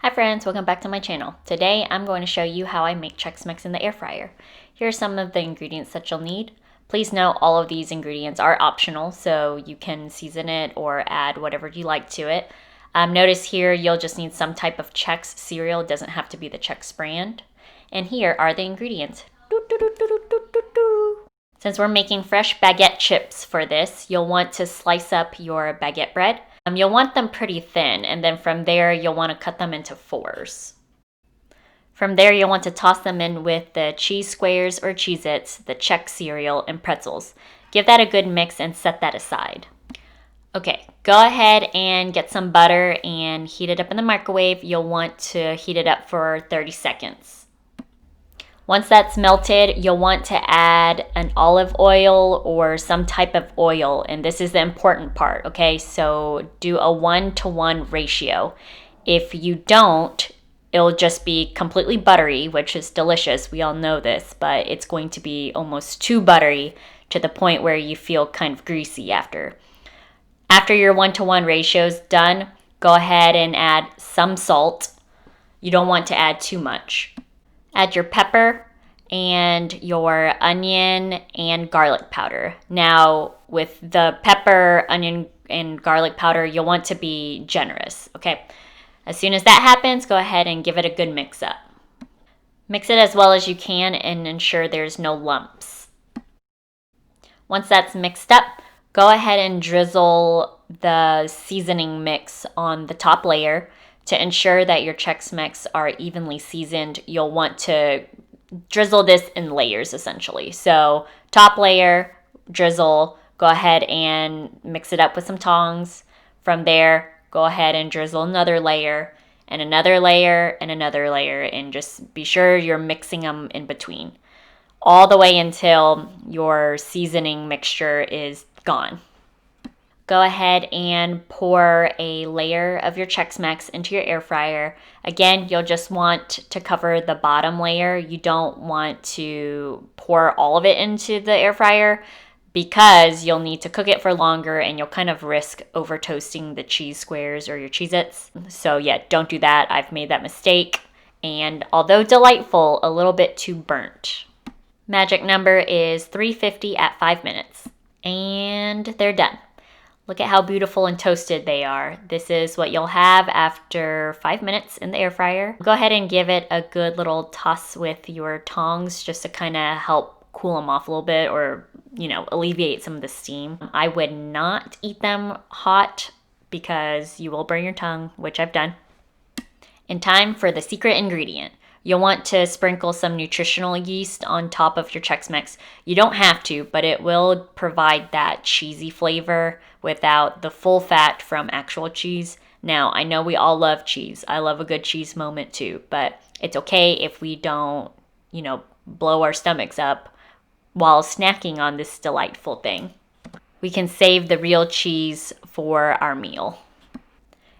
Hi friends, welcome back to my channel. Today I'm going to show you how I make Chex Mix in the air fryer. Here are some of the ingredients that you'll need. Please note all of these ingredients are optional, so you can season it or add whatever you like to it. Notice here you'll just need some type of Chex cereal. It doesn't have to be the Chex brand. And here are the ingredients. Since we're making fresh baguette chips for this, you'll want to slice up your baguette bread. You'll want them pretty thin, and then from there you'll want to cut them into fours. From there you'll want to toss them in with the cheese squares or Cheez-Its, the Chex cereal, and pretzels. Give that a good mix and set that aside. Okay, go ahead and get some butter and heat it up in the microwave. You'll want to heat it up for 30 seconds. Once that's melted, you'll want to add an olive oil or some type of oil, and this is the important part, okay? So do a 1-to-1 ratio. If you don't, it'll just be completely buttery, which is delicious. We all know this, but it's going to be almost too buttery to the point where you feel kind of greasy after. After your 1-to-1 ratio is done, go ahead and add some salt. You don't want to add too much. Add your pepper and your onion and garlic powder. Now, with the pepper, onion, and garlic powder, you'll want to be generous, okay? As soon as that happens, go ahead and give it a good mix up. Mix it as well as you can and ensure there's no lumps. Once that's mixed up, go ahead and drizzle the seasoning mix on the top layer. To ensure that your Chex Mix are evenly seasoned, you'll want to drizzle this in layers essentially. So top layer, drizzle, go ahead and mix it up with some tongs. From there, go ahead and drizzle another layer and another layer and another layer, and just be sure you're mixing them in between all the way until your seasoning mixture is gone. Go ahead and pour a layer of your Chex Mix into your air fryer. Again, you'll just want to cover the bottom layer. You don't want to pour all of it into the air fryer because you'll need to cook it for longer and you'll kind of risk over toasting the cheese squares or your Cheez-Its. So yeah, don't do that. I've made that mistake. And although delightful, a little bit too burnt. Magic number is 350 at 5 minutes. And they're done. Look at how beautiful and toasted they are. This is what you'll have after 5 minutes in the air fryer. Go ahead and give it a good little toss with your tongs just to kind of help cool them off a little bit, or, alleviate some of the steam. I would not eat them hot because you will burn your tongue, which I've done. And time for the secret ingredient. You'll want to sprinkle some nutritional yeast on top of your Chex Mix. You don't have to, but it will provide that cheesy flavor without the full fat from actual cheese. Now, I know we all love cheese. I love a good cheese moment too, but it's okay if we don't, blow our stomachs up while snacking on this delightful thing. We can save the real cheese for our meal.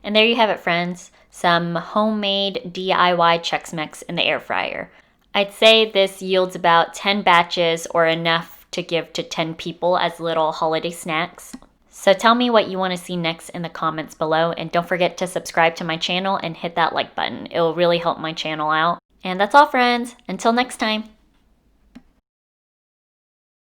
And there you have it, friends. Some homemade DIY Chex Mix in the air fryer. I'd say this yields about 10 batches or enough to give to 10 people as little holiday snacks. So tell me what you want to see next in the comments below, and don't forget to subscribe to my channel and hit that like button. It will really help my channel out. And that's all, friends. Until next time.